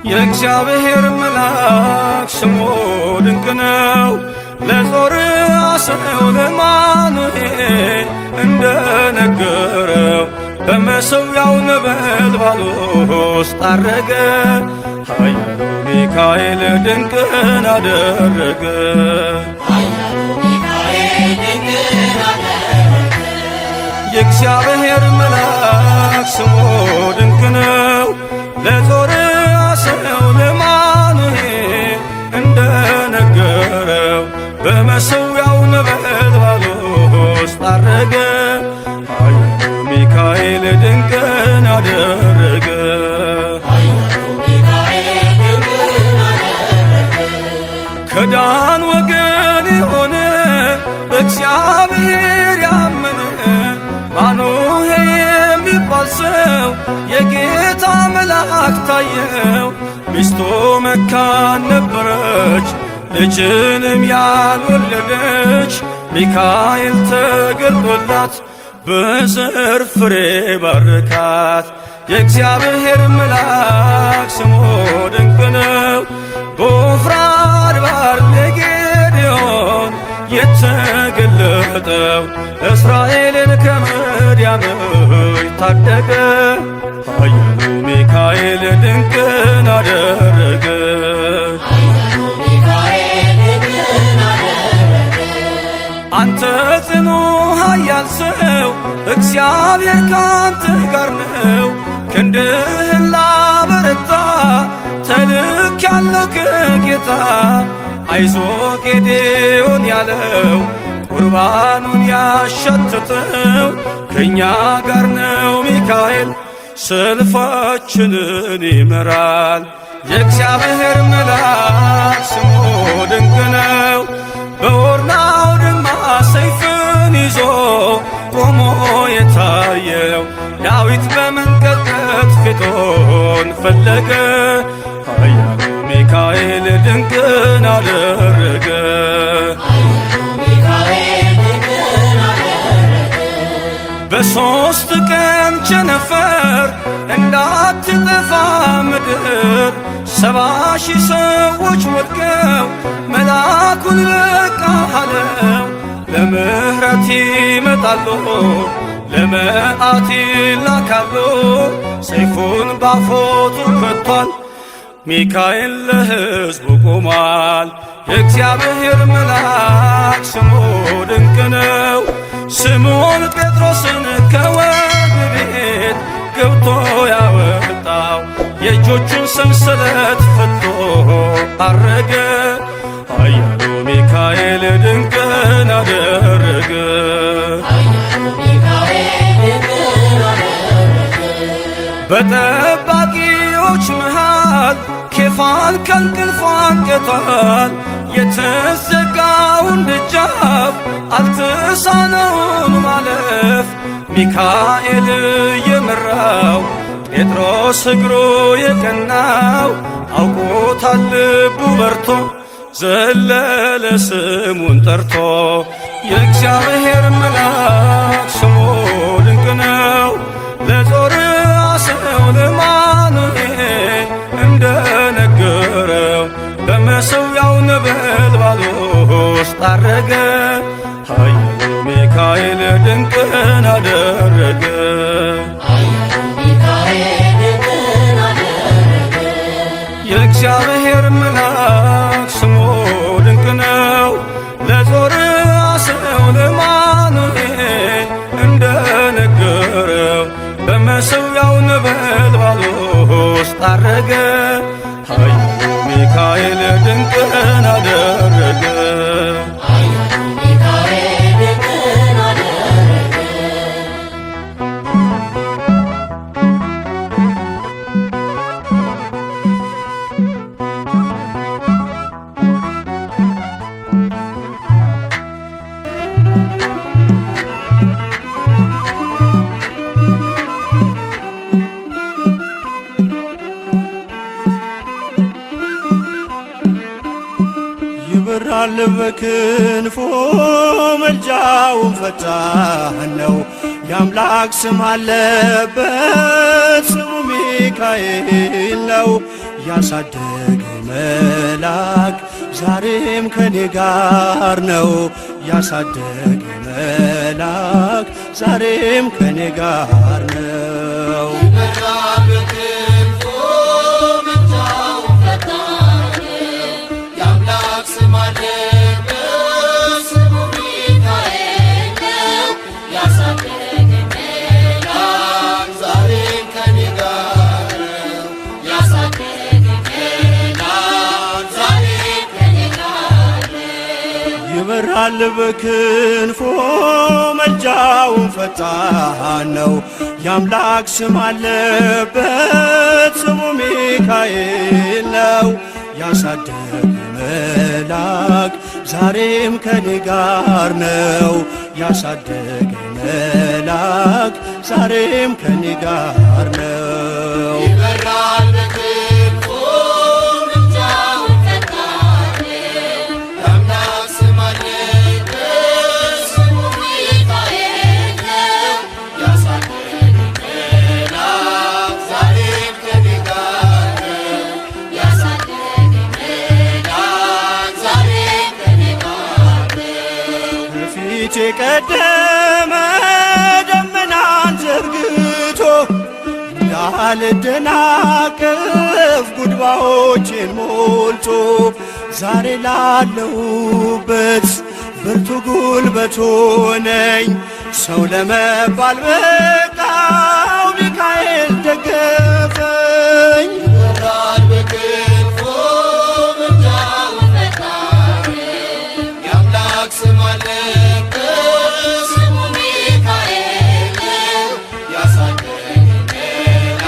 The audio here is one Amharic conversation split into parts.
የእግዚአብሔር መልአክ ስሙ ድንቅ ነው። ለዞርአሰው ለአማኑኤል እንደነገረው በመሠዊያው ነበልባል ውስጥ ዐረገ። ኃያሉ ሚካኤል ድንቅን አደረገ። የእግዚአብሔር መልአክ ስሙ ድንቅ ነው። ለዞርአሰው ለአማኑኤል እንደነገረው በመሠዊያው ነበልባል ውስጥ ዐረገ። ኃያሉ ሚካኤል ድንቅን አደረገ። ከዳን ወገን የሆነ በእግዚአብሔር ያመነ ማኑሄ የሚባል ሰው የጌታ መልአክ ታየው። ሚስቱ መካን ነበረች፣ ልጅንም ያልወለደች። ሚካኤል ተገልጦላት በዘር ፍሬ ባረካት። የእግዚአብሔር መልአክ ስሙ ድንቅ ነው። በዖፍራ አድባር ለጌዴዎን የተገለጠው እስራኤልን ከምድያም እጅ ታደገ። ኃያሉ ሚካኤል ድንቅን አደረገ። አንተ ጽኑ ኃያል ሰው እግዚአብሔር ካንተ ጋር ነው። ክንድህን ላበረታ ተልኬአለሁ ከጌታ። አይዞህ ጌዴዎን ያለው ቁርባኑን ያሸተተው ከእኛ ጋር ነው ሚካኤል ሰልፋችንን ይመራል። የእግዚአብሔር መልአክ ስሙ ድንቅ ነው። በኦርናው ድማ ሰይፍን ይዞ ቆሞ የታየው ዳዊት በመንቀጥቀጥ ፊቱን ፈለገ። ኃያሉ ሚካኤል ድንቅን አደረገ። በሦስት ቀን ቸነፈር እንዳትጠፋ ምድር 70,000 ሰዎች ወድቀው መልአኩን በቃ አለው። ለምሕረት ይመጣሉ፣ ለመዓት ይላካሉ። ሰይፉን ባፎቱ ከቷል፣ ሚካኤል ለሕዝቡ ቆሟል። የእግዚአብሔር መልአክ ስሙ ድንቅ ነው። ስምዖን ጴጥሮስን ከወህኒ ቤት ገብቶ ያወጣው የእጆቹን ሰንሰለት ፈቶ ዐረገ። ኃያሉ ሚካኤል ድንቅን አደረገ። በጠባቂዎች መሃል ኬፋን ከእንቅልፉ አንቅቷል። የተዘጋውን ደጃፍ አልተሳነውም ማለፍ። ሚካኤል የመራው ጴጥሮስ እግሩ የቀናው አውቆታል ልቡ በርቶ ዘለለ ስሙን ጠርቶ። የእግዚአብሔር መልአክ ስሙ ድንቅ ነው። ለዞርአሰው ለአማኑኤል እንደነገረው በመሠዊያው ነበልባል ውስጥ ዐረገ። ኃያሉ ሚካኤል ድንቅን አደረገ። የእግዚአብሔር መልአክ ስሙ ድንቅ ነው። ለዞርአሰው ለአማኑኤል እንደነገረው በመሠዊያው ነበልባል ውስጥ ዐረገ። ኃያሉ ሚካኤል ድንቅን አደረገ። ይበራል በክንፎ መልጃውን ፈጣን ነው። የአምላክ ስም አለበት ስሙ ሚካኤል ነው ያሳደገኝ መልአክ ዛሬም ከኔ ጋር ነው ያሳደገኝ መልአክ ዛሬም ከኔ ጋር ነው። ይበራል በክንፎ መልጃውን ፈጣን ነው የአምላክ ስም አለበት ስሙ ሚካኤል ነው ያሳደገኝ መልአክ ዛሬም ከኔ ጋር ነው ያሳደገኝ መልአክ ዛሬም ከኔ ጋር ነው። ይበራል በክንፎ መልጃውን ፈጣን የአምላክ ስም አለበት ስሙ ሚካኤል ነው ያሳደገኝ መልአክ ዛሬም ከኔ ጋር ነው ያሳደገኝ መልአክ ዛሬም ከኔ ጋር ነው። በፊቴ ቀደመ ደመናን ዘርግቶ እንዳልደናቀፍ ጉድባዎቼን ሞልቶ ዛሬ ላለሁበት ብርቱ ጉልበት ሆነኝ ሰው ለመባል በቃው ሚካኤል ደገፈኝ። ይበራል በክንፎ መልጃውን ፈጣን የአምላክ ስም አለበት ስሙ ሚካኤል ነው ያሳደገኝ መልአክ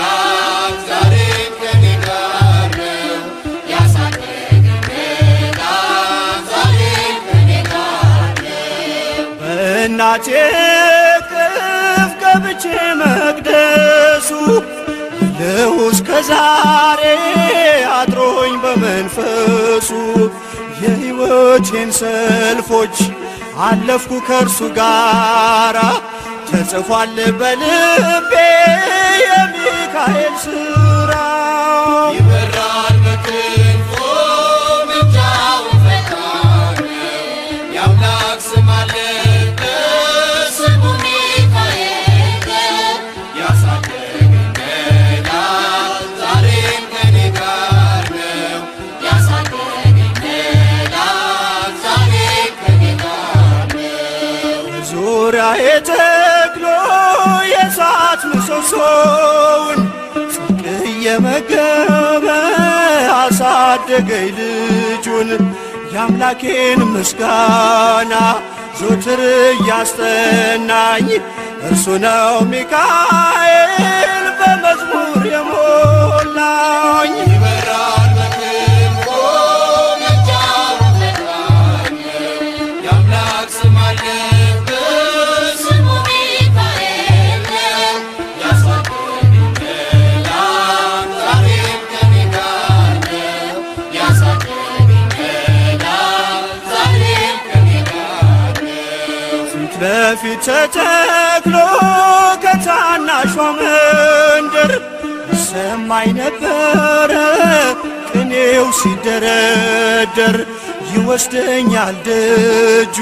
ዛሬም ከኔ ጋር ነው ያሳደገኝ መልአክ ዛሬም ከኔ ጋር ነው። በእናቴ እቅፍ ገብቼ መቅደሱ አለሁ እስከ ዛሬ አድሮኝ በመንፈሱ የሕይወቴን ሰልፎች አለፍኩ ከእርሱ ጋራ ተጽፏል በልቤ የሚካኤል ሥራ። ይበራል በክንፎ መልጃውን ፈጣን የአምላክ ስም አለበት ስሙ ሚካኤል ነው ያሳደገኝ መልአክ ዛሬም ከኔ ጋር ነው ያሳደገኝ መልአክ ዛሬም ከኔ ጋር ነው። ዙሪያዬ ተክሎ የእሳት ምሰሶውን ጽድቅ እየመገበ አሳደገኝ ልጁን የአምላኬን ምስጋና ዞትር እያስጠናኝ እርሱ ነው ሚካኤል በመዝሙር የሞላኝ። ይበራል በክንፎ መልጃውን ፈጣን የአምላክ ስም አለበት ስሙ ሚካኤል ነው ያሳደገኝ መልአክ ዛሬም ከኔ ጋር ነው ያሳደገኝ መልአክ ዛሬም ከኔ ጋር ነው። ፊት ለፊት ተተክሎ ከታናሿ መንደር ይሰማኝ ነበረ ቅኔው ሲደረደር ይወስደኛል ደጁ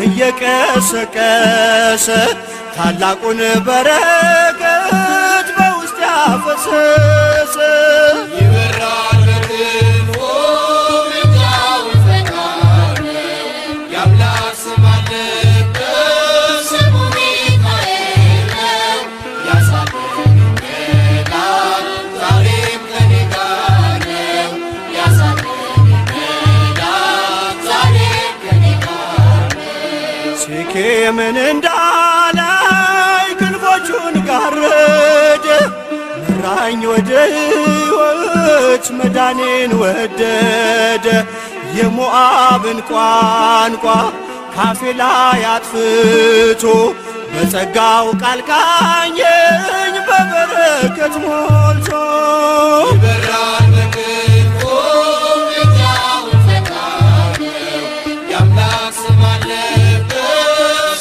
እየቀሰቀሰ ታላቁን በረከት በውስጥ ያፈሰሰ። ይበራል በክንፎ መልጃውን ፈጣን የአምላክ ስም አለበት ስሙ ሚካኤል ነው ያሳደገኝ መልአክ ዛሬም ከኔ ጋር ነው ያሳደገኝ መልአክ ዛሬም ከኔ ጋር ነው። ሴኬምን እንዳላይ ክንፎቹን ጋረደ መራኝ ወደ ሕይወት መዳኔን ወደደ የሞዓብን ቋንቋ ካፌ ላይ አጥፍቶ በጸጋው ቃል ቃኘኝ በበረከት ሞልቶ። ይበራል በክንፎ መልጃውን ፈጣን የአምላክ ስም አለበት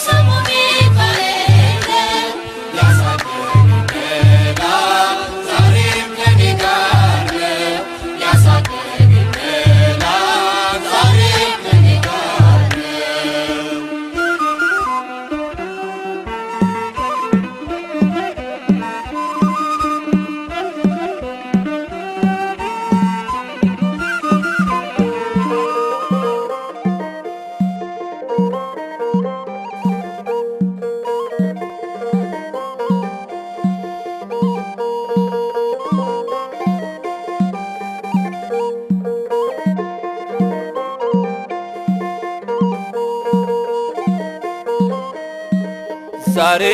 ስሙ ሚካኤል ነው ያሳደገኝ መልአክ ዛሬም ዛሬ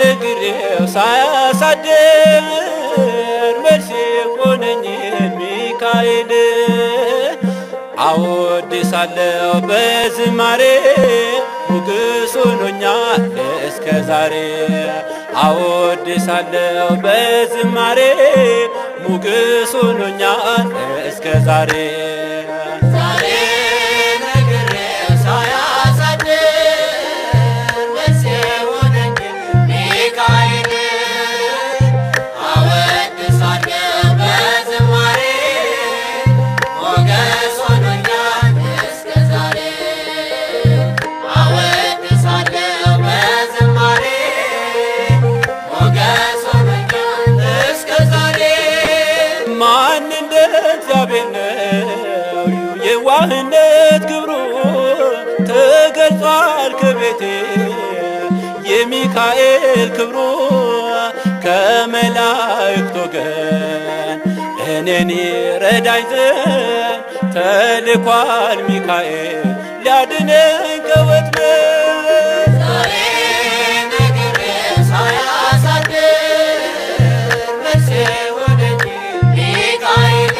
ነግሬው ሳያሳድር መልሴ ሆነኝን ሚካኤል አወድሳለሁ በዝማሬ ሞገስ ሆኖኛል እስከ ዛሬ አወድሳለሁ በዝማሬ ሞገስ ሆኖኛል እስከ ዛሬ የዋህነት ግብሩ ተገልጿል ከቤቴ የሚካኤል ክብሩ ከመላእክት ወገን እኔን ረዳኝ ዘንድ ተልኳል ሚካኤል ሊያድነኝ ከወጥመድ ዛሬ ነግሬው ሳያሳድር መልሴ ሆነኝ ሚካኤል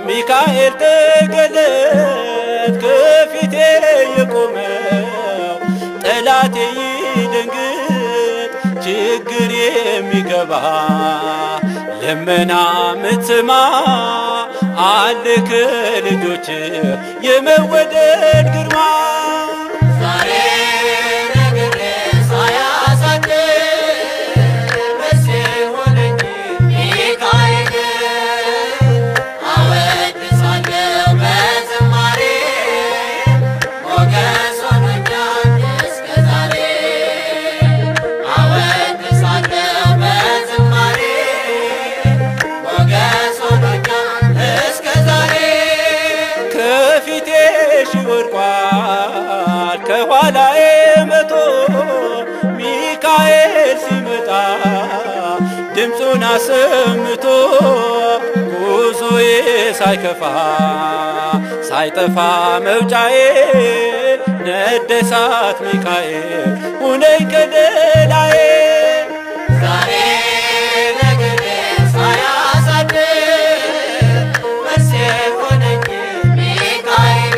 ሚካኤል ተገለጥ ከፊቴ የቆመው ጠላቴ ይደንግጥ ችግር የሚገባ ልመና ምትሰማ አለ ከልጆች የመወደድ ግርማ ዛሬ ነግሬው ሳያሳድር መልሴ ሆነኝ ሚካኤል ወድቋል ከኋላዬ መቶ ሚካኤል ሲመጣ ድምፁን አሰምቶ ጉዞዬ ሳይከፋ ሳይጠፋ መውጫዬ ነደሳት ሚካኤል ሁነኝ ከለላዬ ዛሬ ነግሬው ሳያሳድር መልሴ ሆነኝ ሚካኤል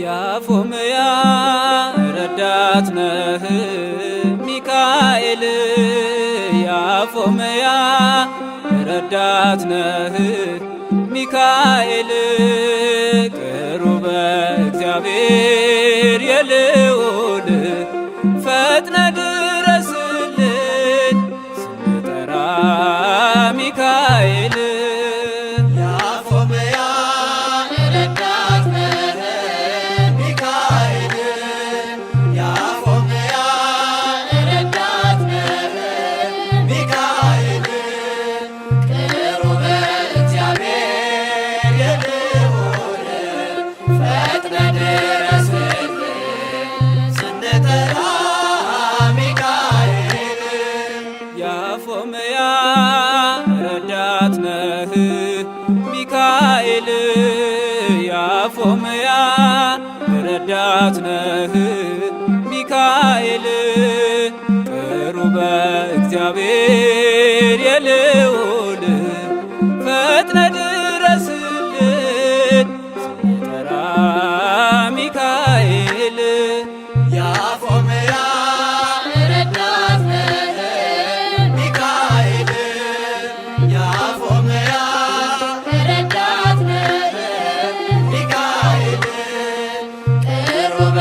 ያፎምያ ረዳት ነህ ሚካኤል ያፎምያ ረዳት ነህ ሚካኤል ቅሩበ እግዚአብሔር የልዑል ፈጥነ ድረስልን ስንጠራ ሚካኤል ያፎምያ ረዳት ነህ ሚካኤል ቅሩበ እግዚአብሔር የልዑል ፈጥነ ድረስልን ያፎምያ ረዳት ነህ ሚካኤል ያፎምያ ረዳት ነህ ሚካኤል ቅሩበ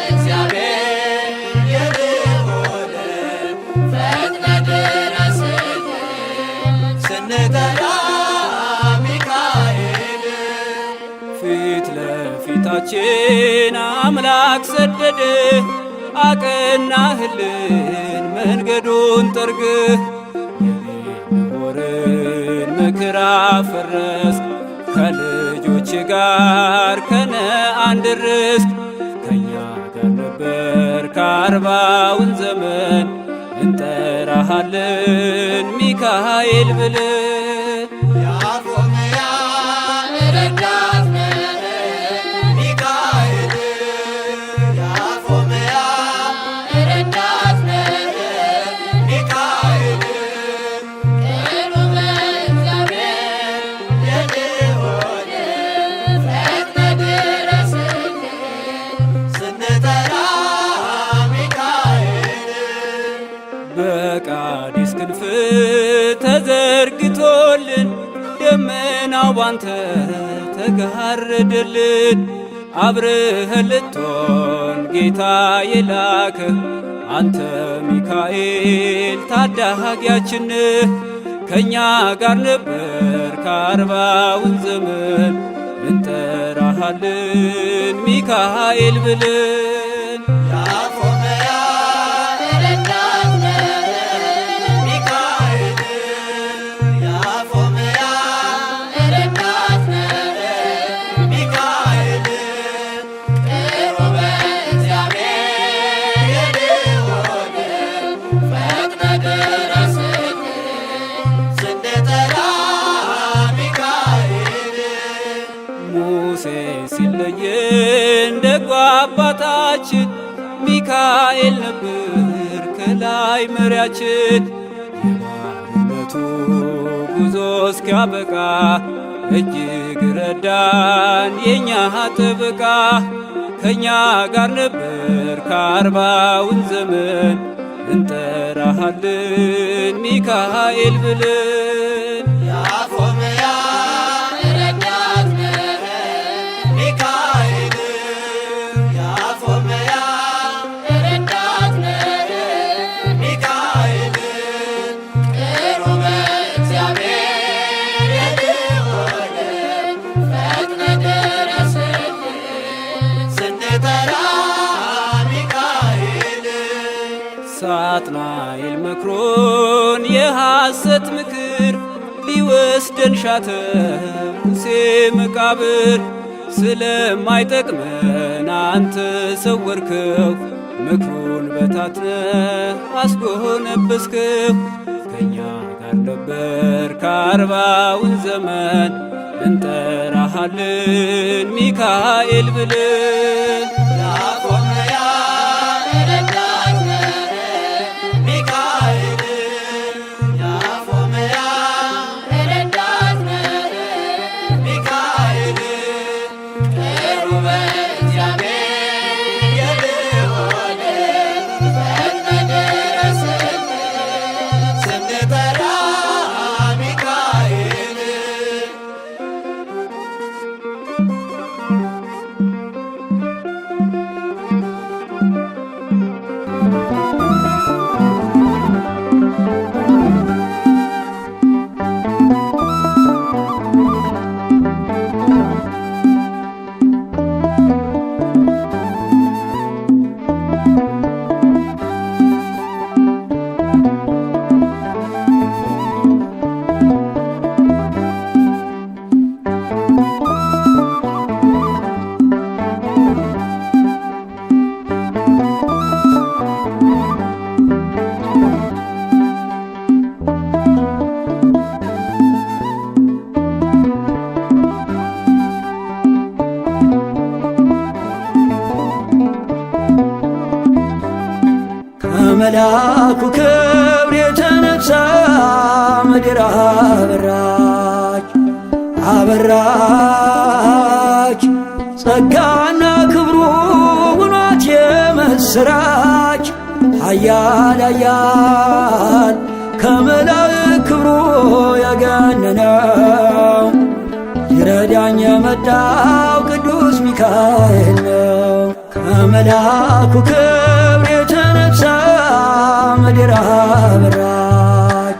እግዚአብሔር የልዑል ፈጥነህ ድረስልን ስንጠራ ሚካኤል ፊት ለፊታችን አምላክ ሰደደ አቀናህልን መንገዱን ጠርግህ የቤልሆርን ምክር አፈረስክ ከልጆች ጋር ከነዓን ደረስክ ከእኛ ጋር ነበር ከአርባውን ዘመን እንጠራሃለን ሚካኤል ብለን ያፎምያ ረዳት ነህ ሚካኤል ያፎምያ ረዳት ነህ ሚካኤል ቅሩበ እግዚአብሔር የልዑል ፈጥነህ ድረስልን ስንጠራ ሚካኤል በቃዲስ ክንፍ ተዘርግቶልን ደመናው ባንተ ተጋረደልን አብረኸን ልትሆን ጌታ የላከህ አንተ ሚካኤል ታዳጊያችን ከእኛ ጋር ነበር ከአርባውን ዘመን እንጠራሃለን ሚካኤል ብለን ያፎምያ ረዳት ነህ ሚካኤል ያፎምያ ረዳት ነህ ሚካኤል ቅሩበ እግዚአብሔር የልዑል ፈጥነህ ድረስልን ስንጠራ ሚካኤል ሙሴ ሲለየን ደጉ አባታችን ሚካኤል ነበር ከላይ መሪያችን የባርነቱ ጉዞ እስኪያበቃ እጅግ ረዳን የእኛ ጥበቃ ከእኛ ጋር ነበር ከአርባውን ዘመን እንጠራሃለን ሚካኤል ብለን ያፎምያ ረዳት ነህ ሚካኤል ያፎምያ ረዳት ነህ ሚካኤል ቅሩበ እግዚአብሔር የልዑል ፈጥነህ ድረስልን ስንጠራ ሚካኤል ሳጥናኤል መክሮን የሐሰት ምክር ሊወስደን ሻተ ሙሴ መቃብር ስለማይጠቅመን አንተ ሰወርከው ምክሩን በታትነህ አስጎነበስከው ከእኛ ጋር ነበር ከአርባውን ዘመን እንጠራሃለን ሚካኤል ብለን ያፎምያ ረዳት ነህ ሚካኤል ያፎምያ ረዳት ነህ ሚካኤል ቅሩበ እግዚአብሔር የልዑል ፈጥነህ ድረስልን ስንጠራ ሚካኤል ከመልአኩ ክብር የተነሳ ምድር አበራች አበራች ጸጋና ክብሩ ውኗት የመ የምስራች ኃያል ኃያል ከመላእክት ክብሩ የገነነው ይረዳኝ የመጣው ቅዱስ ሚካኤል ነው። ከመልአኩ ክብር የተነሳ ምድር አበራች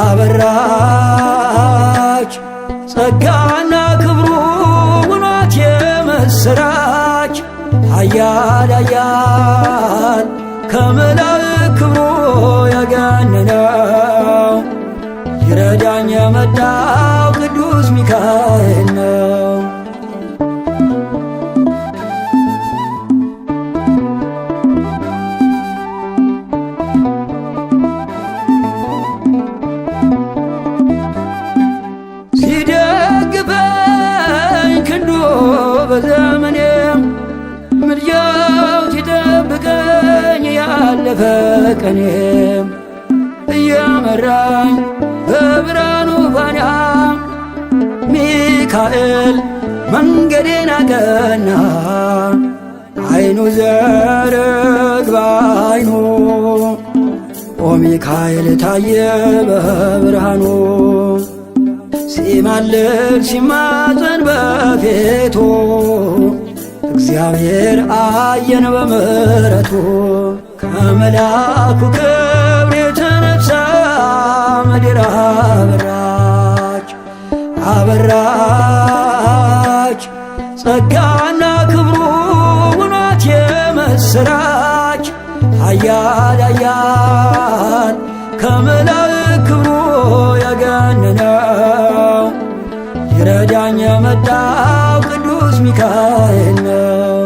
አበራች ጸጋና ክብሩ ውናት የምስራች ኃያል ኃያል ከመላእክት ክብሩ የገነነው ይረዳኝ የመጣው ቅዱስ ሚካኤል ነው። ሲደግፈኝ ክንዱ በዘመኔም ምልጃው ሲጠብቀኝ ያለፈ ቀኔም እየመራኝ በብርሃኑ ፋና ሚካኤል መንገዴን አቀና። አይኑ ዘርግ በአይኑ ኦ ሚካኤል ታየ በብርሃኑ ሲማልድ ሲማፀን በፊቱ እግዚአብሔር አየን በምሕረቱ ከመልአኩ ክብር የተነሳ ምድር አበራች አበራች ጸጋና ክብሩ ውናት የምስራች ኃያል ኃያል ከመላእክት ክብሩ የገነነው ይረዳኝ የመጣው ቅዱስ ሚካኤል ነው።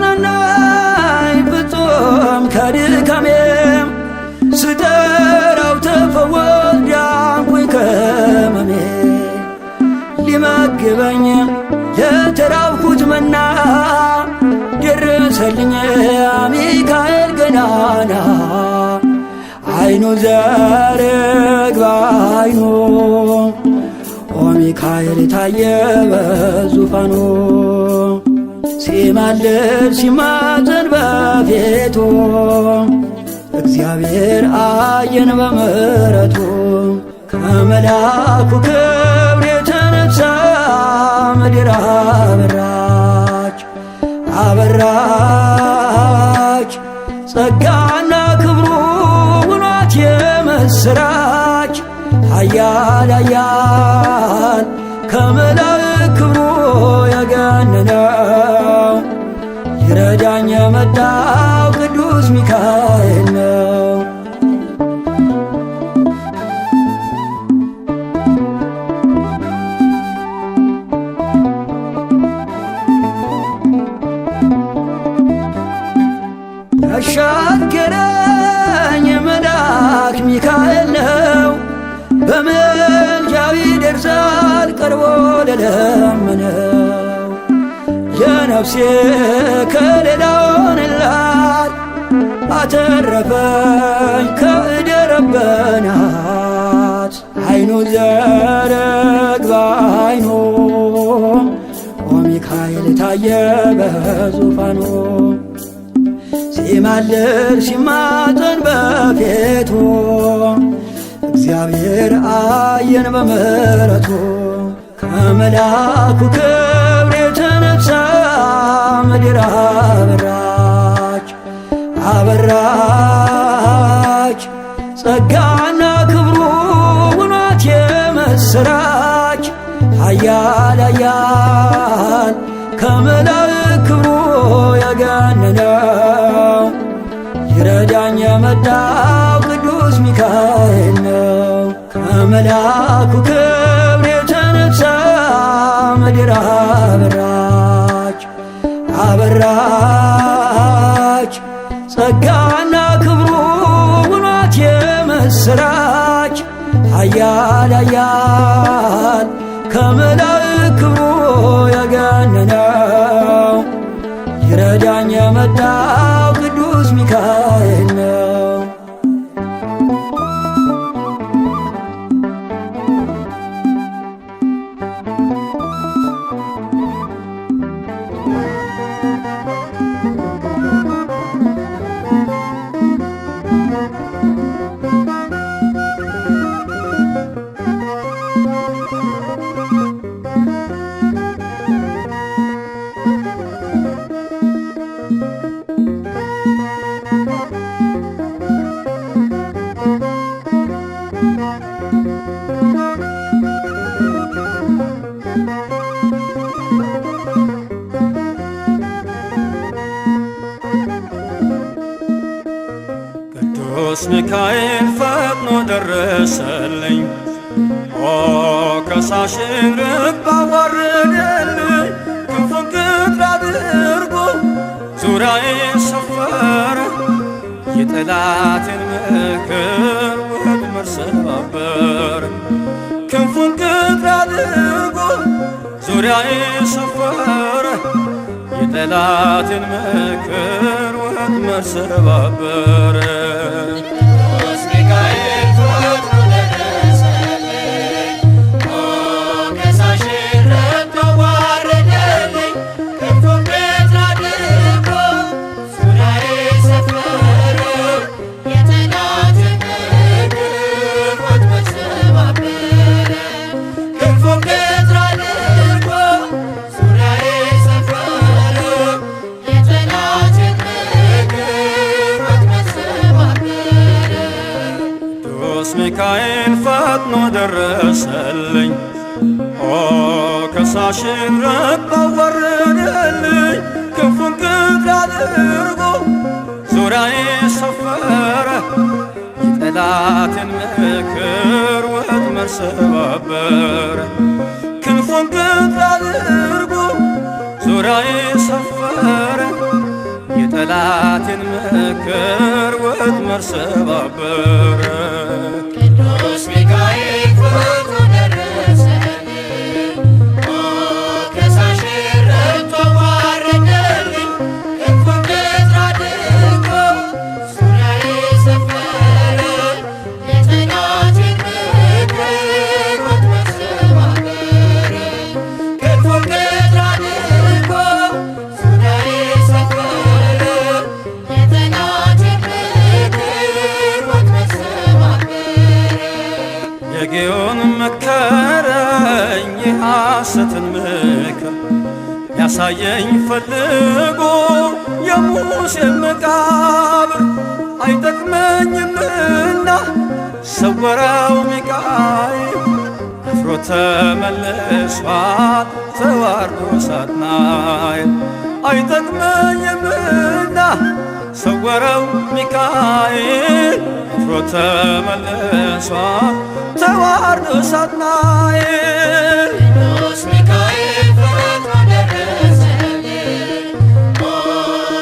እያጽናናኝ ፍጹም ከድካሜም ስጠራው ተፈወስ ዳንኩኝ ከሕመሜ ሊመግበኝ የተራብኩት መና ደረሰልኝ ሚካኤል ገናና አይኑ ዘርግ በአይኑ ኦ ሚካኤል ታየ በዙፋኑ ሲማልድ ሲማፀን በፊቱ እግዚአብሔር አየን በምሕረቱ ከመልአኩ ክብር የተነሳ ምድር አበራች አበራች ጸጋና ክብሩ ውናት የምስራች ኃያል ኃያል ከመላእክት ክብሩ የገነነው ይረዳኝ የመጣው ቅዱስ ሚካኤል ነው። ያሻገረኝ መልአክ ሚካኤል ነው በምልጃው ይደርሳል ቀርቦ ለለመነው የነፍሴ ከለላ ሆነላት አተረፈኝ ከእደ ረበናት አይኑ ዘርግ በአይኑ ኦ ሚካኤል ታየ በዙፋኑ ሲማልድ ሲማፀን በፊቱ እግዚአብሔር አየን በምሕረቱ ከመልአኩ ክብር የተነሳ ምድር አበራች አበራች ጸጋና ክብሩ ውናት የምስራች ኃያል ኃያል ከመላእክት ክብሩ የገነነው ይረዳኝ የመጣው ቅዱስ ሚካኤል ነው። ከመልአኩ ክብር የተነሳ ምድር አበራች አበራች ጸጋና ክብሩ ውናት የምስራች ኃያል ኃያል ከመላእክት ክብሩ የገነነው ይረዳኝ የመጣው ቅዱስ ሚካኤል ነው። ቅዱስ ሚካኤል ፈጥኖ ደረሰልኝ። ኦ ከሳሽን ርግብ አዋረደልኝ። ክንፉን ቅጥር አድርጎ ዙሪያዬ ሰፈረ። የጠላቴን ምክር ወጥመድ ሰባበረ። ክንፉን ቅጥር አድርጎ ዙሪያዬ ሰፈረ። የጠላቴን ምክር ወጥመድ ሰባበረ። ቅዱስ ሚካኤል ፈጥኖ ደረሰልኝ። ኦ ከሳሽን ርግብ አዋረደልኝ። ክንፉን ቅጥር አድርጎ ዙሪያዬ ሰፈረ። የጠላቴን ምክር ወጥመድ ሰባበረ። ክንፉን ቅጥር አድርጎ ዙሪያዬ ሰፈረ። የጠላቴን ምክር ወጥመድ ሰባበረ። ቅዱስ ሚካኤል ፈጥኖ ደረሰልኝ። ኦ ከሳሽን ርግብ አዋረደልኝ። ክንፉን ቅጥር አድርጎ ዙሪያዬ ሰፈረ። የጠላቴን ምክር ወጥመድ ሰባበረ። ክንፉን ቅጥር አድርጎ ዙሪያዬ ሰፈረ። የጠላቴን ምክር ወጥመድ ሰባበረ። ቅዱስ ሚካኤል ፈጥኖ ደረሰልኝ። ኦ ከሳሽን ርግብ አዋረደልኝ። ክንፉን ቅጥር አድርጎ ዙሪያዬ ሰፈረ። የጠላቴን ምክር ወጥመድ ሰባበረ። ክንፉን ቅጥር አድርጎ ዙሪያዬ ሰፈረ። የጠላቴን ምክር ወጥመድ ሰባበረ። የጌዮን መከረኝ የሐሰትን ምክር ያሳየኝ ፈልጎ የሙሴን መቃብር አይጠቅመኝምና ሰወረው ሚካኤል አፍሮ ተመልሷል ተዋርዶ ሳጥናኤል አይጠቅመኝምና ሰወረው ሚካኤል አፍሮ ተመልሷል ተዋርዶ ሳጥናኤል። ቅዱስ ሚካኤል ፈጥኖ ደረሰልኝ። ኦ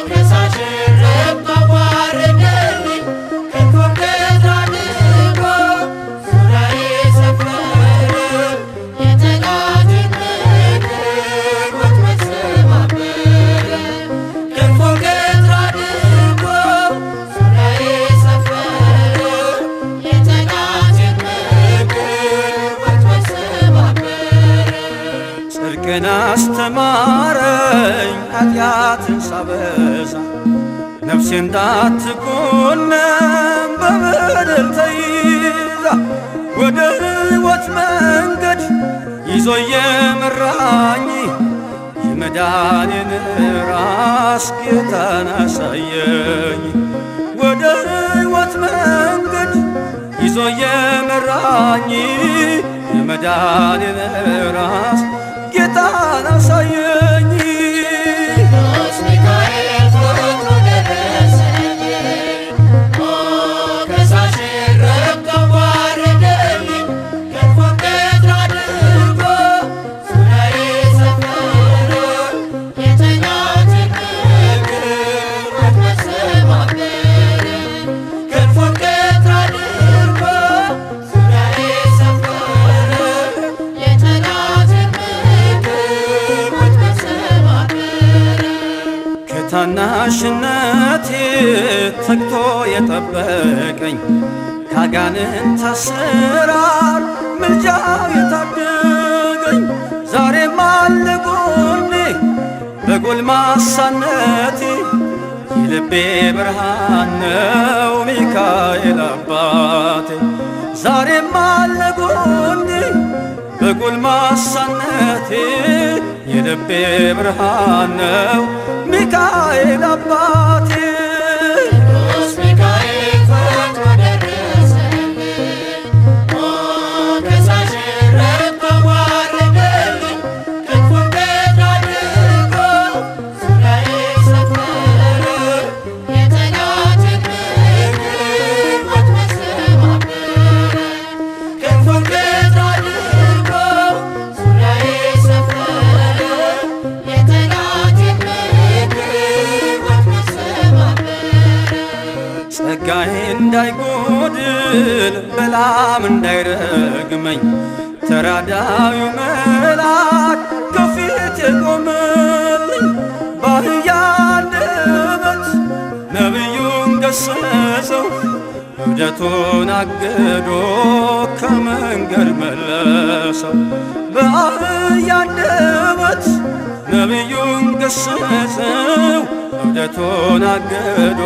ከሳሽን ርግብ አዋረደልኝ። ክንፉን ቅጥር አድርጎ ዙሪያዬ ሰፈረ። የጠላቴን ምክር ወጥመድ ሰባበረ። ክንፉን ቅጥር አድርጎ ዙሪያዬ ሰፈረ። የጠላቴን ምክር ወጥመድ ሰባበረ። ጽድቅን አስተማረኝ ኃጢአትን ሳበዛ ነፍሴ እንዳትኮነን በበደል ተይዛ ወደ ሕይወት መንገድ ይዞ የመራኝ የመዳኔን ራስ ጌታን አሳየኝ። ወደ ሕይወት መንገድ ይዞ የመራኝ የመዳኔን ራስ ጌታን አሳየኝ። ቅዱስ ሚካኤል ፈጥኖ ደረሰልኝ። ኦ ከሳሽን ርግብ አዋረደልኝ። ክንፉን ቅጥር አድርጎ ዙሪያዬ ሰፈረ። የጠላቴን ምክር ወጥመድ ሰባበረ። ክንፉን ቅጥር አድርጎ ዙሪያዬ ሰፈረ። የጠላቴን ምክር ወጥመድ ሰባበረ። ከታናሽነቴ ተግቶ የጠበቀኝ ካጋንንት አሰራር ምልጃው የታደገኝ ዛሬም አለ ጎኔ በጎልማሳነቴ የልቤ ብርሃን ነው ሚካኤል አባቴ ዛሬም አለ ጎኔ በጎልማሳነቴ የልቤ ብርሃን ነው ሚካኤል አባቴ ቅዱስ ሚካኤል ፈጥኖ ደረሰልኝ ሞገሳሽ ረድቶ ዋረደልኝ ክንፉን ገድ አድርጎ ዙሪያዬ ሰፈረ የጠላቴን ምክር ወጥመድ ሰባበረ ክንፉን ገድ አድርጎ ዙሪያዬ ሰፈረ የጠላቴን ምክር ወጥመድ ሰባበረ ጸጋዬ እንዳይጎድል በላም እንዳይረግመኝ ተራዳዩ መልአክ ከፊት የቆመልኝ በአህያ አንደበት ነቢዩን ገሰጸው እብደቱን አግዶ ከመንገድ መለሰው በአህያ አንደበት ነቢዩን ገሰጸው እብደቱን አግዶ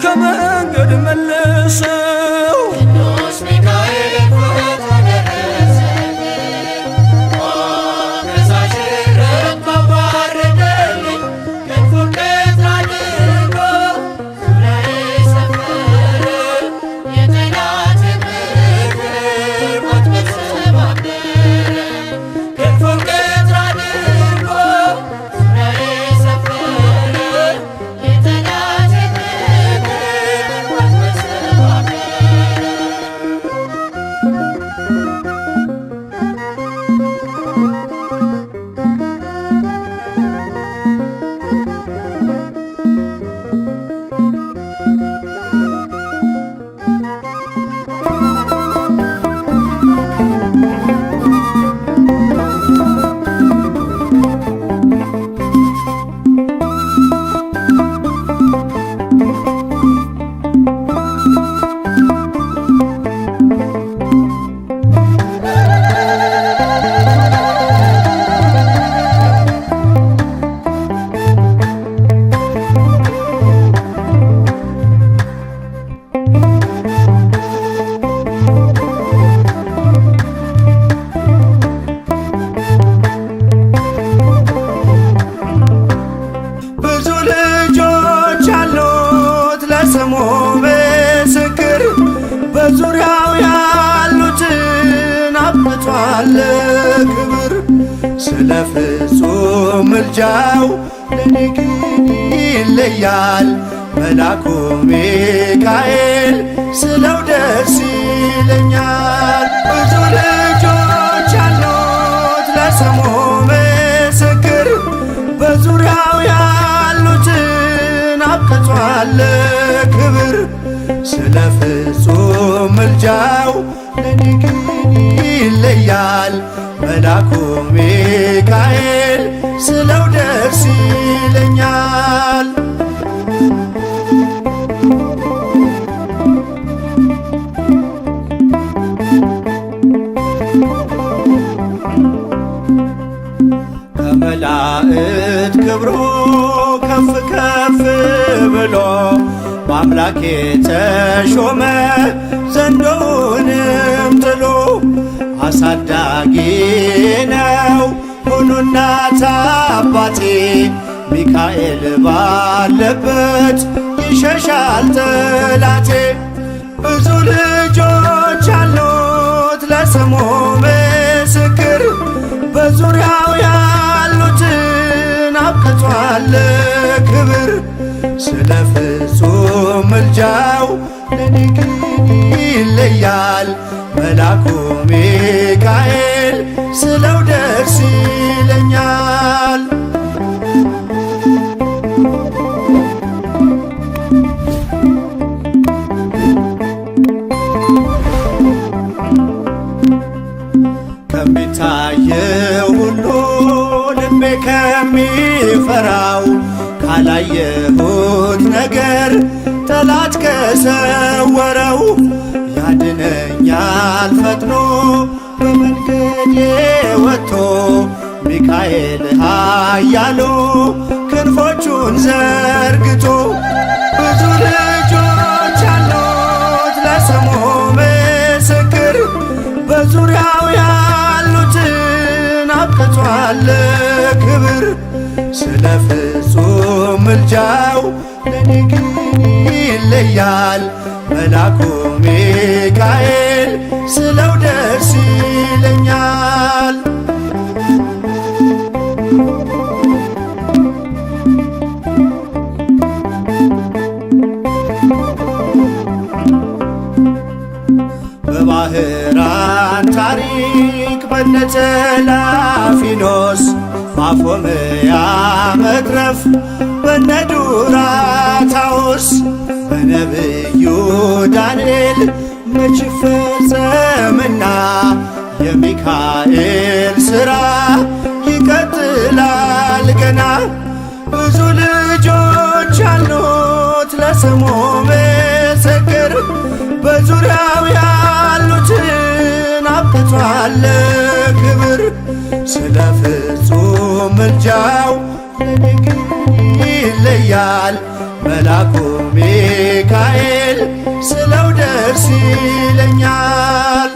ከመንገድ መለሰው ቅዱስ ሚካኤል ፈጥኖ ደረሰልኝ ሞገሳሽ ረድቶ ዋረደልኝ ክንፉን ገድ አድርጎ ዙሪያዬ ሰፈረ የጠላቴን ምክር ወጥመድ ሰባበረ ክንፉን ገድ አድርጎ ዙሪያዬ ሰፈረ የጠላቴን ምክር ወጥመድ ሰባበረ ብዙ ልጆች አሉት ለስሙ ምስክር በዙሪያው ያሉትን አብቅቷል ክብር ስለ ፍጹም ምልጃው ለኔ ግን ይለያል መልአኩ ሚካኤል ስለው ደስ ይለኛል ብዙ ልጆች አሉት ለስሙ ምስክር በዙሪያው ያሉትን አብቅቷል ክብር ስለ ፍጹም ምልጃው ለኔ ግን ይለያል መልአኩ ሚካኤል ስለው ደስ ይለኛል ከመላእክት ክብሩ ከፍ ከፍ ብሎ በአምላክ የተሾመ ዘንዶውንም ጥሎ አሳዳጊ ነው ሁኑ እናት አባቴ ሚካኤል ባለበት ይሸሻል ጠላቴ ብዙ ልጆች አሉት ለስሙ ምስክር በዙሪያው ያሉትን አብቅቷል ክብር ስለ ፍጹም ምልጃው ለኔ ግን ይለያል መልአኩ ሚካኤል ስለው ደስ ይለኛል ከሚታየው ሁሉ ልቤ ከሚፈራው ካላየሁት ነገር ጠላት ከሰወረው ያድነኛል ፈጥኖ በመንገዴ ወጥቶ ሚካኤል ኃያሉ ክንፉ ክንፎቹን ዘርግቶ ብዙ ልጆች አሉት ለስሙ ምስክር በዙሪያው ያሉትን አብቅቷል ክብር ስለ ፍጹም ምልጃው ለኔ ግን ይለያል መልአኩ ሚካኤል ስለው ደስ ይለኛል። በባህራን ታሪክ በነ ተላፊኖስ ባፎምያ መትረፍ በነ ዱራታዎስ በነቢዩ ዳንኤል መች ፈጸምና የሚካኤል ሥራ ይቀጥላል ገና ብዙ ልጆች አሉት ለስሙ ምስክር በዙሪያው ያሉትን አብቅቷል ክብር ስለ ፍጹም ምልጃው ለኔ ግን ይለያል መልአኩ ሚካኤል ስለው ደስ ይለኛል።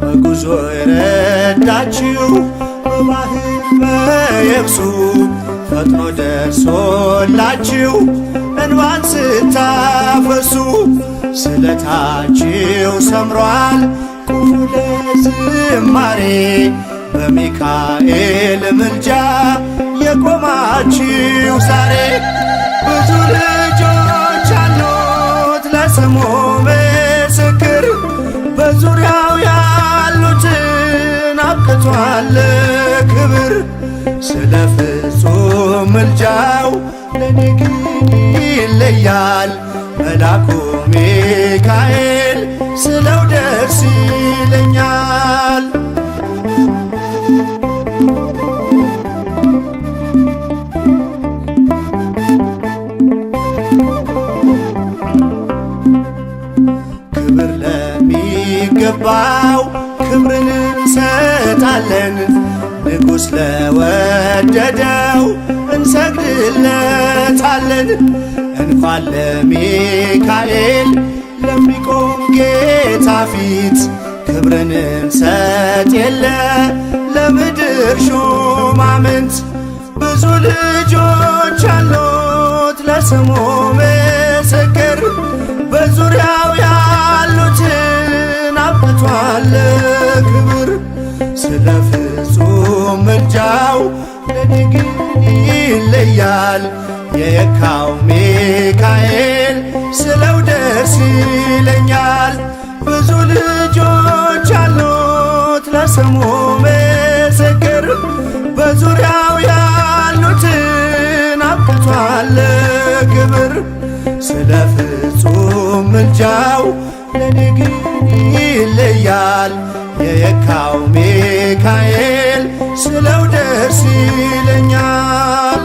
በጉዞ የረዳችው በባህር በየብሱ ፈጥኖ ደርሶላችሁ እንባን ስታፈሱ ስለታችሁ ሰምሯል ቁሙ ለዝማሬ በሚካኤል ምልጃ የቆማችሁ ዛሬ ብዙ ልጆች አሉት ለስሙ ምስክር በዙሪያው ያሉትን አብቅቷል ክብር ስለ ፍጹም ምልጃው ለኔ ግን ይለያል መልአኩ ሚካኤል ስለው ደስ ይለኛል። ክብር ለሚገባው ክብርን እንሰጣለን ንጉሥ ለወደደው እንሰግድለታለን እንኳን ለሚካኤል ለሚቆም ጌታ ፊት ክብርን እንሰጥ የለ ለምድር ሹማምንት ብዙ ልጆች አሉት ለስሙ ምስክር በዙሪያው ያሉትን አብቅቷል ክብር ስለ ፍጹም ምልጃው ለኔ ግን ይለያል የየካው ሚካኤል ስለው ደስ ይለኛል። ብዙ ልጆች አሉት ለስሙ ምስክር በዙሪያው ያሉትን አብቅቷል ክብር ስለ ፍጹም ምልጃው ለኔ ግን ይለያል የየካው ሚካኤል ስለው ደስ ይለኛል።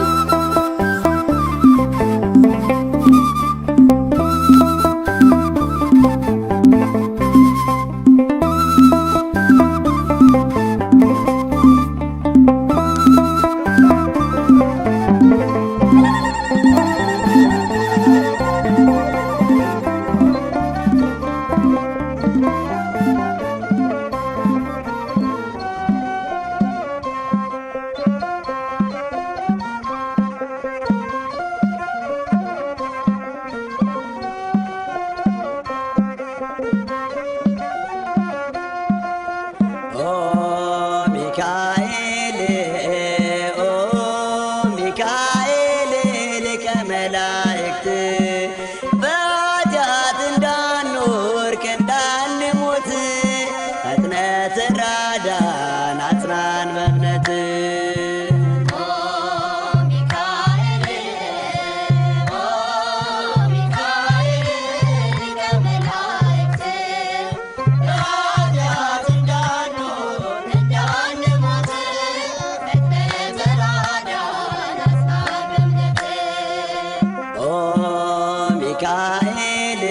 ሚካኤል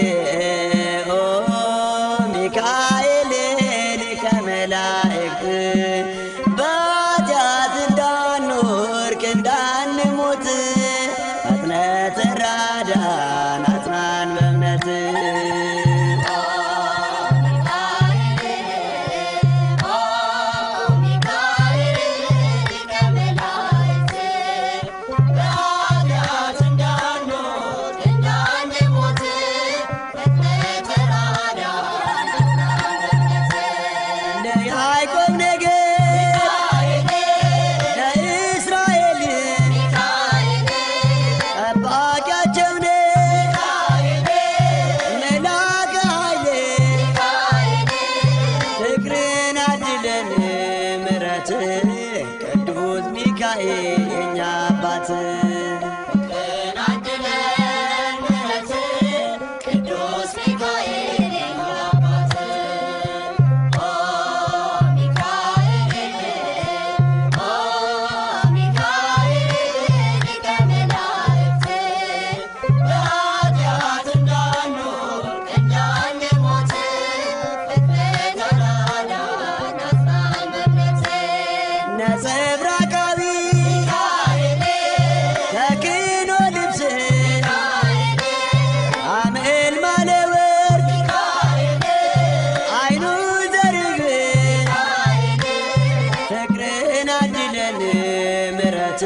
በኃጢአት እንዳንወድቅ እንዳንሞት ፈጥነህ ተራዳን አጽናን በእምነት ቅዱስ ሚካኤል የኛ አባት ቅዱስ ሚካኤል የኛ አባት ሊቀ መላእክት በኃጢአት እንዳንወድቅ እንዳንሞት ነጸብራቃዊ ተክኖ ልብስ አምዕልማለ ወርቅ አይኑ ዘርግብ ፍቅርን አድለን ምሕረት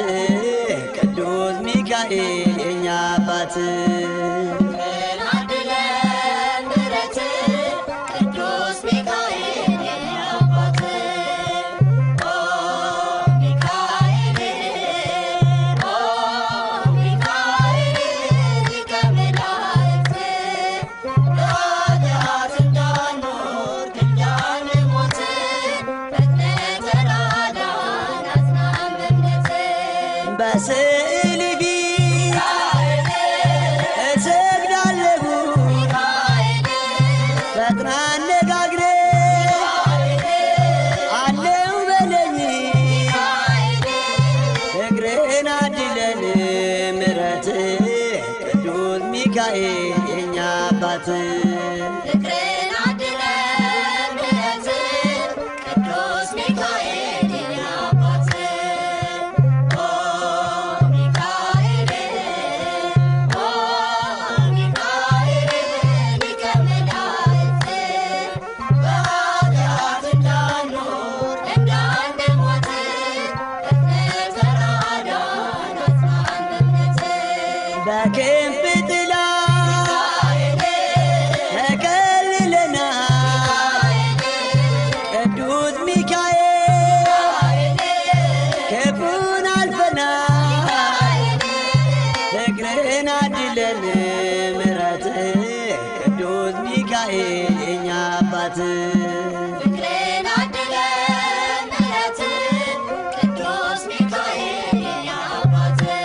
ቅዱስ ሚካኤል የኛ አባት በስዕል ፊት እሰግዳለሁ ፈጥና አነጋግሬ አለው በለኝ ፍቅርን አድለን ምሕረት ቅዱስ ሚካኤል የኛ አባት በክንፍ ጥላ ተከልለናል ቅዱስ ሚካኤል ክፉን አልፈናል ፍቅርን አድለን ምሕረት ቅዱስ ሚካኤል የኛ አባት ምሕረት ቅዱስ ሚካኤል የኛ አባት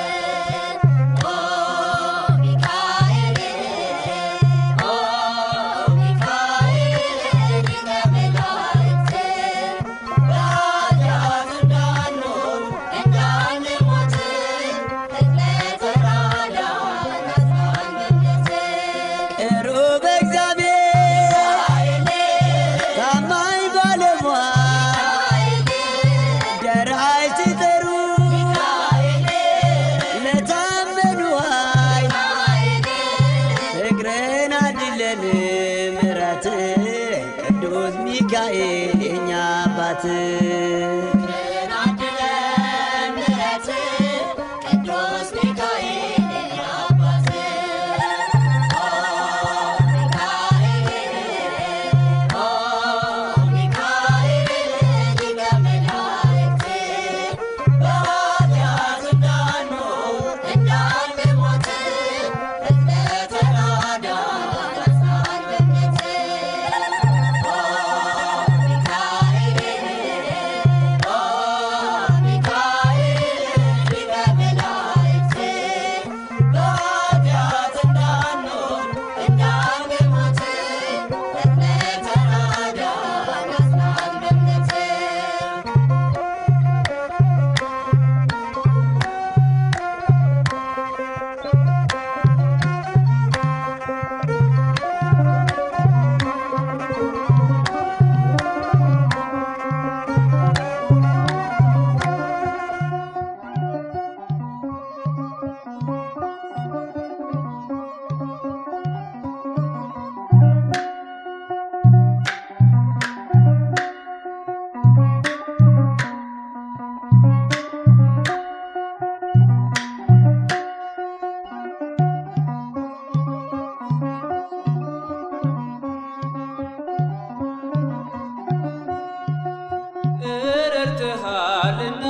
ረድተሃልና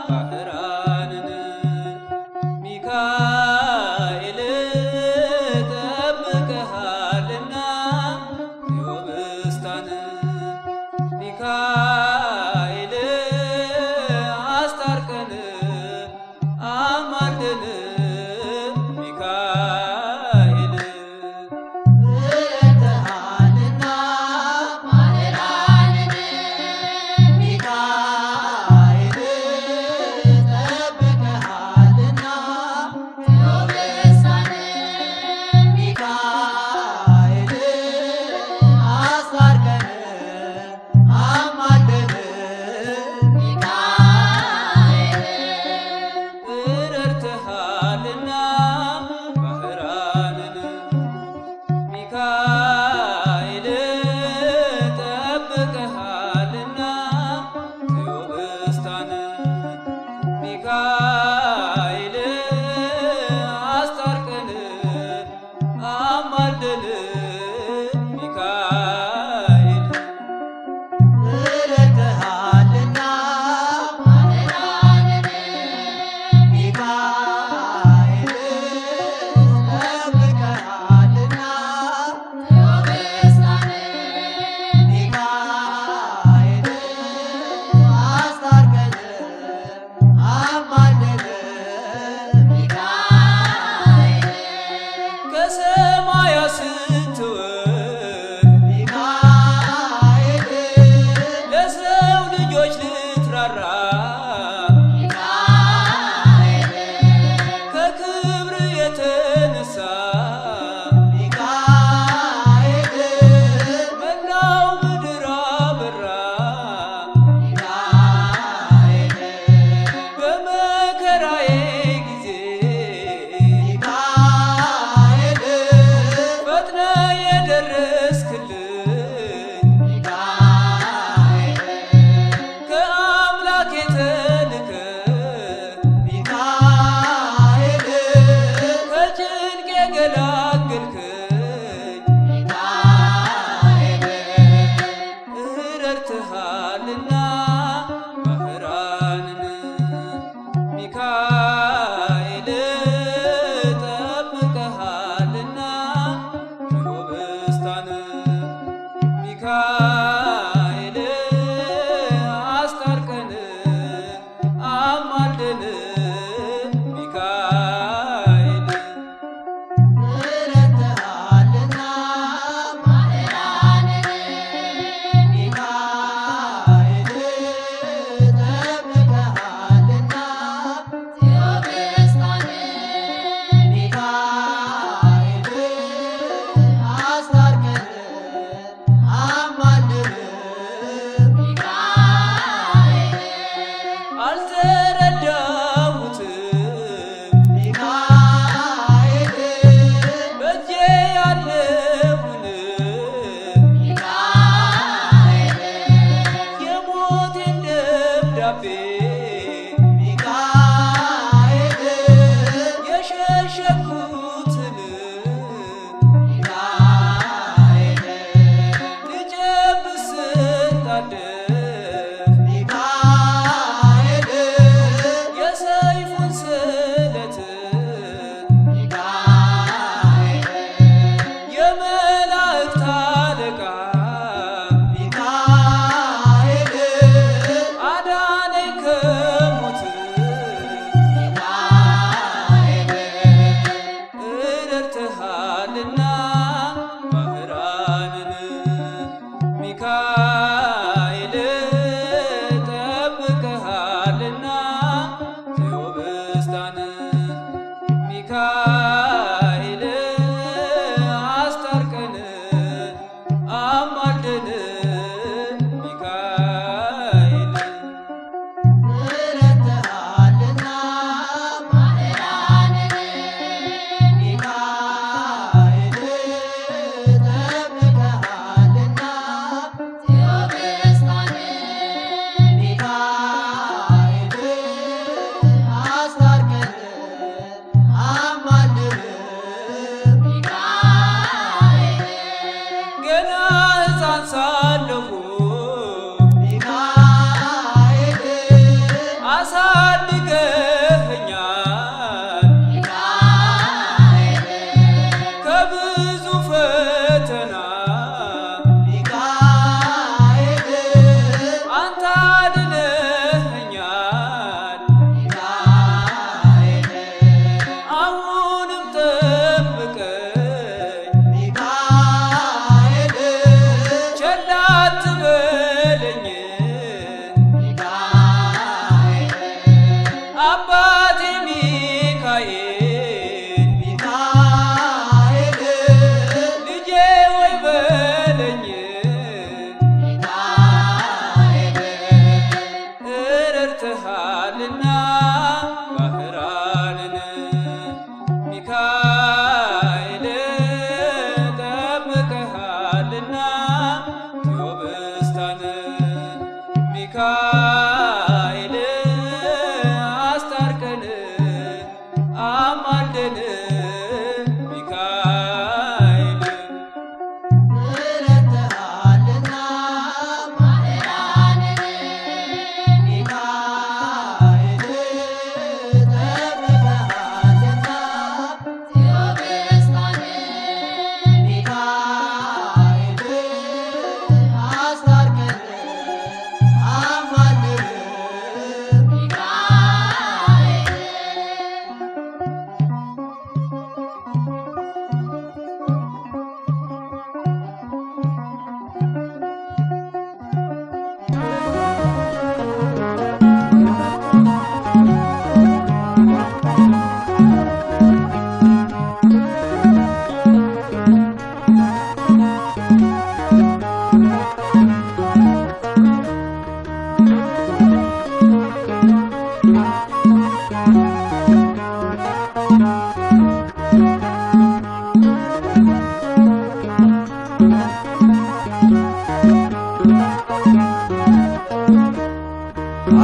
ባህራንን ሚካኤል ጠብቀሃልና ዮብስታን ሚካኤል አስታርቀን አማልደን ሚካኤል ረድተሃልና ባህራንን ሚካኤል ጠብቀሃልና ዮብስታን ሚካኤል አስታርቀን አማልደን ሚካኤል ረድተሃልና ባህራንን ሚካኤል ጠብቀሃልና ዮብስታን ሚካኤል አስታርቀን አማልደን ሚካኤል ረድተሃልና ባህራንን ሚካኤል ጠብቀሃልና ዮብስታን ሚካኤል አስታርቀን አማልደን ሚካኤል ከሰማያት ስትወርድ ሚካኤል ለሰው ልጆች ልትራራ ሚካኤል ከክብር የተነሳ ሚካኤል መላው ምድር አበራ ሚካኤል በመከራዬ ጊዜ ሚካኤል ፈጥነ የደረስክልኝ ሚካኤል ከአምላክ የተልከ ሚካኤል ከጭንቅ የገላገልከኝ ሚካኤል ረድተሃልና ባህራንን ሚካኤል ጠብቀሃልና ዮብስታን ሚካኤል አስታርቀን አማልደን ሚካኤል ረድተሃልና ባህራንን ሚካኤል ጠብቀሃልና ዮብስታን ሚካኤል አስታርቀን አማልደን ሚካኤል አልተረዳሁትም ሚካኤል በእጄ ያለውን ሚካኤል የሞቴን ደብዳቤ ሚካኤል የሸሸኩትን ሚካኤል ልጨብጥ ስጣደፍ ሚካኤል የሰይፉን ስለት ሚካኤል የመላእክት አለቃ ሚካኤል አዳነኝ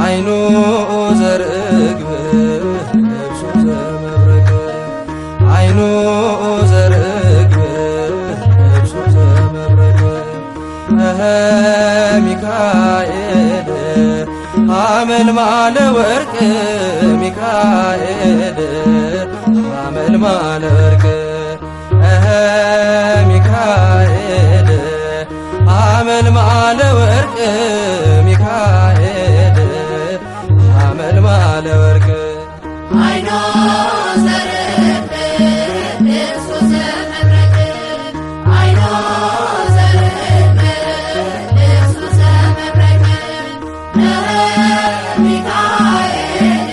አይኑ ዘርግብ ልብሱ ዘመብረቅ አይኑ ዘርግብ ልብሱ ዘመብረቅ ሚካኤል ሐመልማለ ወርቅ ሚካኤል ሐመልማለ ወርቅ ሚካኤል ሐመልማለ ወርቅ ሚካኤል ሐመልማለ ወርቅ አይኖ ዘርግብ ልብሱ ዘመብረቅ አይኖ ዘርግብ ልብሱ ዘመብረቅ ሚካኤል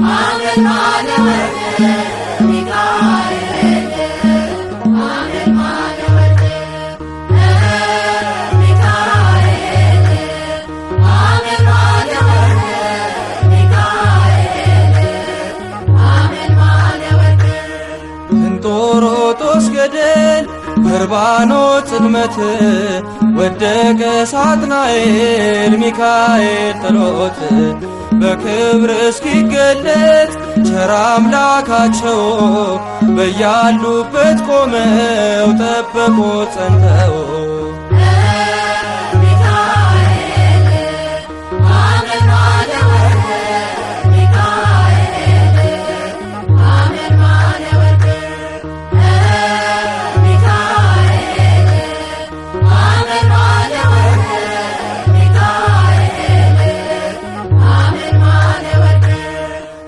ሐመልማለ ወርቅ ሚካኤል ሐመልማለ ወርቅ ሚካኤል ሐመልማለ ወርቅ እንጦሮጦስ ገደል በርባኖስ ጽልመት ወደቀ ሳጥናኤል ሚካኤል ጥሎት በክብር እስኪገለጥ ቸር አምላካቸው በያሉበት ቆመው ጠበቁት ጸንተው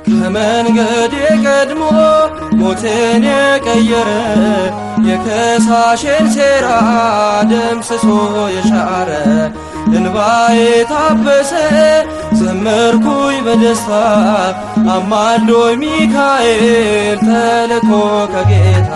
ከመንገዴ ቀድሞ ሞቴን የቀየረ የከሳሼን ሴራ ደምስሶ የሻረ እንባዬ ታበሰ ዘመርኩኝ በደስታ አማልዶኝ ሚካኤል ተልኮ ከጌታ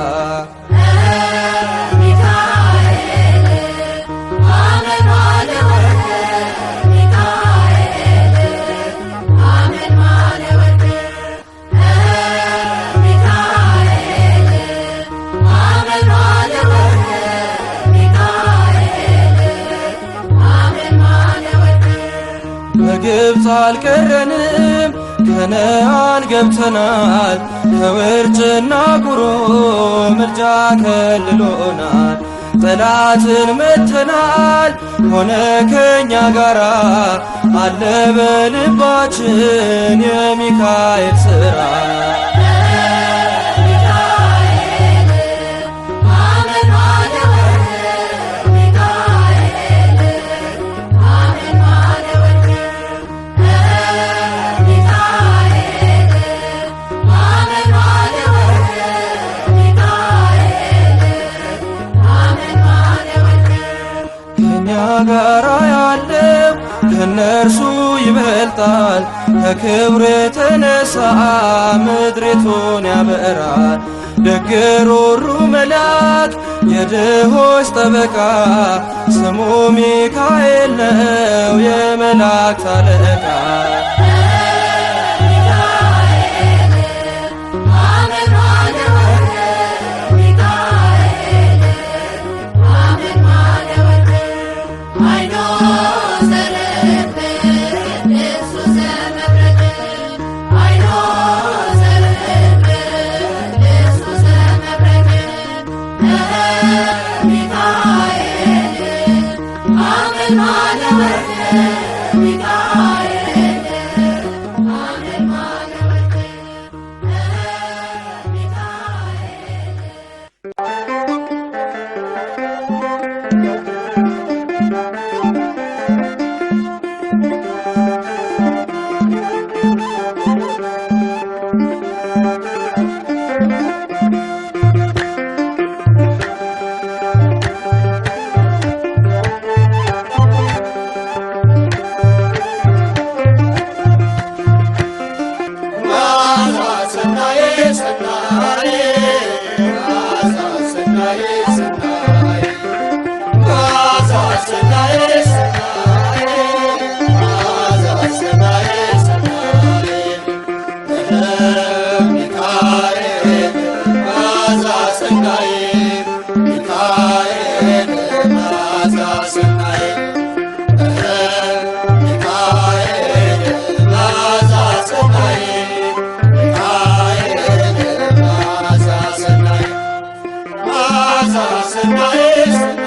በግብፅ አልቀረንም ከነዓን ገብተናል ከውርጭና ጉሮ ምልጃ ከልሎናል ጠላትን መትተናል ሆነ ከኛ ጋራ አለ በልባችን የሚካኤል ሥራ ጋራ ያለው ከነርሱ ይበልጣል ከክብሩ የተነሳ ምድሪቱን ያበራል ደግ ሩሩ መልአክ የድሆች ጠበቃ ስሙ ሚካኤል ነው የመላእክት አለቃ ቅድስት